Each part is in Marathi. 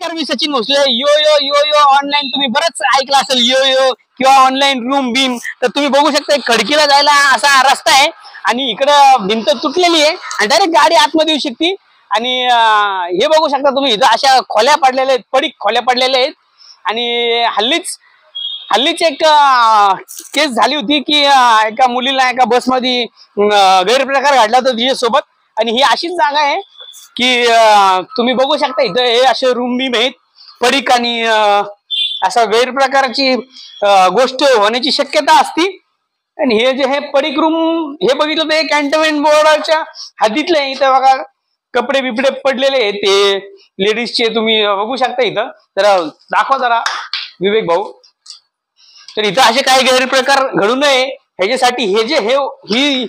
मी सचिन भोसले. यो यो यो यो ऑनलाईन तुम्ही बरंच ऐकलं असेल, यो यो किंवा ऑनलाईन रूम बीम. तर तुम्ही बघू शकता एक खडकीला जायला असा रस्ता आहे आणि इकडं भिंत तुटलेली आहे आणि डायरेक्ट गाडी आतमध्ये येऊ शकते. आणि हे बघू शकता तुम्ही इथं अशा खोल्या पडलेल्या आहेत, पडीक खोल्या पडलेल्या आहेत. आणि हल्लीच एक केस झाली होती की एका मुलीला एका बसमध्ये गैरप्रकार घडला होता तिच्यासोबत. आणि ही अशीच जागा आहे की तुम्ही बघू शकता इथं हे असे रूम बीम आहेत पडीक आणि असा गैरप्रकारची गोष्ट होण्याची शक्यता असती. आणि हे जे हे पडीक रूम हे बघितलं तर कॅन्टोन्मेंट बोर्डाच्या हद्दीतले. इथं बघा कपडे बिपडे पडलेले आहेत ते लेडीजचे, तुम्ही बघू शकता इथं. तर दाखवा जरा विवेक भाऊ. तर इथं असे काही गैरप्रकार घडू नये ह्याच्यासाठी हे जे ही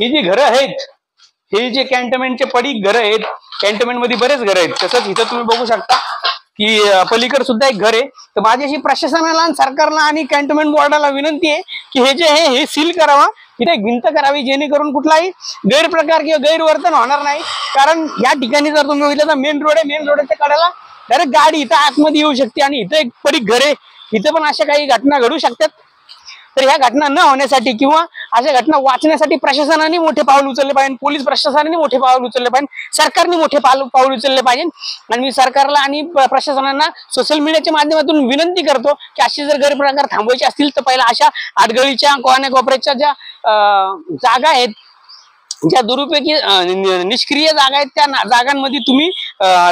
जी घरं आहेत, हे जे कॅन्टोन्मेंटचे पडीक घरं आहेत, कॅन्टोन्मेंट मध्ये बरेच घर आहेत. तसंच इथं तुम्ही बघू शकता की पलीकडे सुद्धा एक घर आहे. तर माझी अशी प्रशासनाला आणि सरकारला आणि कॅन्टोन्मेंट बोर्डाला विनंती आहे की हे जे आहे हे सील करावा, इथे एक भिंत करावी जेणेकरून कुठलाही गैरप्रकार किंवा गैरवर्तन होणार नाही. कारण या ठिकाणी जर तुम्ही बघितलं तर मेन रोड आहे, मेन रोडच्या कडेला डायरेक्ट गाडी इथं आतमध्ये येऊ शकते आणि इथं एक पडीक घर आहे. इथं पण अशा काही घटना घडू शकतात. तर ह्या घटना न होण्यासाठी किंवा अशा घटना वाचण्यासाठी प्रशासनाने मोठे पाऊल उचलले पाहिजे, पोलीस प्रशासनाने मोठे पाऊल उचलले पाहिजे, सरकारने मोठे पाऊल उचलले पाहिजे. आणि मी सरकारला आणि प्रशासनाला सोशल मीडियाच्या माध्यमातून विनंती करतो की असे जर गैरप्रकार थांबवायचे असतील तर पहिला अशा आडगळीच्या कोण्या कोपऱ्याच्या ज्या जागा आहेत, ज्या दुरुपयोगी निष्क्रिय जागा आहेत, त्या जागांमध्ये तुम्ही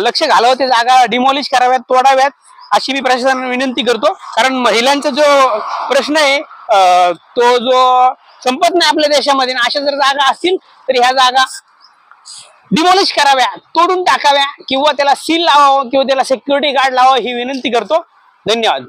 लक्ष घालावं. ते जागा डिमॉलिश कराव्यात, तोडाव्यात अशी मी प्रशासनाला विनंती करतो. कारण महिलांचा जो प्रश्न आहे तो जो संपत नाही आपल्या देशामध्ये. अशा जर जागा असतील तर ह्या जागा डिमॉलिश कराव्या, तोडून टाकाव्या किंवा त्याला सील लावावं किंवा त्याला सिक्युरिटी गार्ड लावावं ही विनंती करतो. धन्यवाद.